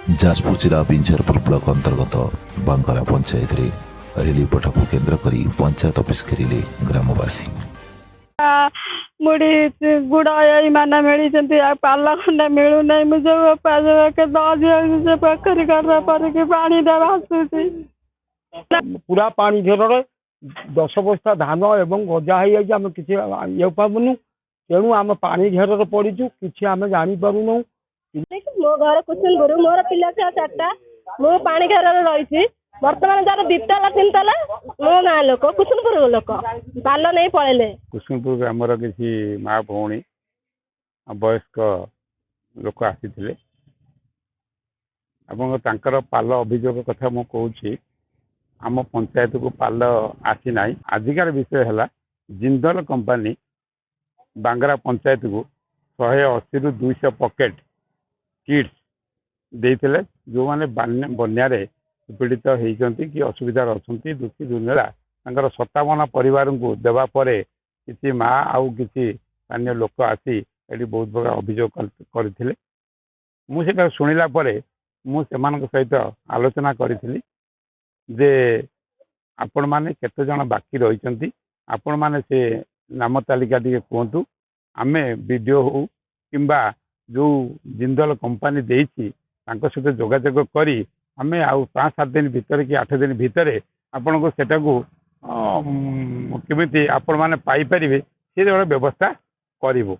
ଯାଜପୁର ଜିଲ୍ଲା ବିଞ୍ଝରପୁର ବ୍ଲକ ଅନ୍ତର୍ଗତ ବାଙ୍କରା ପଞ୍ଚାୟତରେ ରିଲିଫ ପଠାକୁ କେନ୍ଦ୍ର କରି ପଞ୍ଚାୟତ ଅଫିସ ଘେରିଲେ ଗ୍ରାମବାସୀ। ମୁଢି ଗୁଡ ଏଇମାନେ ମିଳିଛନ୍ତି ଆଉ ପାଲ ଖଣ୍ଡେ ମିଳୁନାହିଁ। ମୁଁ ଯୋଉ ସେ ପୋଖରୀ କର ପରିକି ପାଣି ଦେବା ଆସୁଛି। ପୁରା ପାଣି ଘେରରେ 10 ବସ୍ତା ଧାନ ଏବଂ ଗଜା ହେଇଯାଇଛି। ଆମେ କିଛି ଇଏ ପାରୁନୁ, ତେଣୁ ଆମେ ପାଣି ଘେରରେ ପଡ଼ିଛୁ, କିଛି ଆମେ ଜାଣିପାରୁନୁ। ମୋ ଘର କୁସୁମପୁର, ମୋର ପିଲା ଛୁଆ 4ଟା। ମୁଁ ପାଣି ଘେରରେ ରହିଛି। ବର୍ତ୍ତମାନ ଯାର 2 ତାଲା 3 ତାଲା ମୋ ଗାଁ ଲୋକ, କୁସୁମପୁର ଲୋକ ପାଲ ନେଇ ପଳେଇଲେ। କୁସୁମପୁର ଗ୍ରାମର କିଛି ମା ଭଉଣୀ ବୟସ୍କ ଲୋକ ଆସିଥିଲେ ଏବଂ ତାଙ୍କର ପାଲ ଅଭିଯୋଗ କଥା ମୁଁ କହୁଛି। ଆମ ପଞ୍ଚାୟତକୁ ପାଲ ଆସିନାହିଁ। ଆଜିକାର ବିଷୟ ହେଲା ଜିନ୍ଦଲ କମ୍ପାନୀ ବାଙ୍ଗରା ପଞ୍ଚାୟତକୁ 180ରୁ 200 ପକେଟ କିଟ୍ସ ଦେଇଥିଲେ। ଯେଉଁମାନେ ବନ୍ୟାରେ ପୀଡ଼ିତ ହେଇଛନ୍ତି କି ଅସୁବିଧାରେ ଅଛନ୍ତି, ଦୁଃଖୀ ଦୁର୍ନିଳା ତାଙ୍କର 57 ପରିବାରଙ୍କୁ ଦେବା ପରେ କିଛି ମା ଆଉ କିଛି ସ୍ଥାନୀୟ ଲୋକ ଆସି ଏଠି ବହୁତ ପ୍ରକାର ଅଭିଯୋଗ କରିଥିଲେ। ମୁଁ ସେଟା ଶୁଣିଲା ପରେ ମୁଁ ସେମାନଙ୍କ ସହିତ ଆଲୋଚନା କରିଥିଲି ଯେ ଆପଣମାନେ କେତେ ଜଣ ବାକି ରହିଛନ୍ତି, ଆପଣମାନେ ସେ ନାମ ତାଲିକା ଟିକେ କୁହନ୍ତୁ। ଆମେ ବିଡିଓ ହଉ କିମ୍ବା ଯେଉଁ ଜିନ୍ଦଲ କମ୍ପାନୀ ଦେଇଛି ତାଙ୍କ ସହିତ ଯୋଗାଯୋଗ କରି ଆମେ ଆଉ 5-7 ଦିନ ଭିତରେ କି 8 ଦିନ ଭିତରେ ଆପଣଙ୍କୁ ସେଟାକୁ କେମିତି ଆପଣମାନେ ପାଇପାରିବେ ସେ ଗୋଟେ ବ୍ୟବସ୍ଥା କରିବୁ।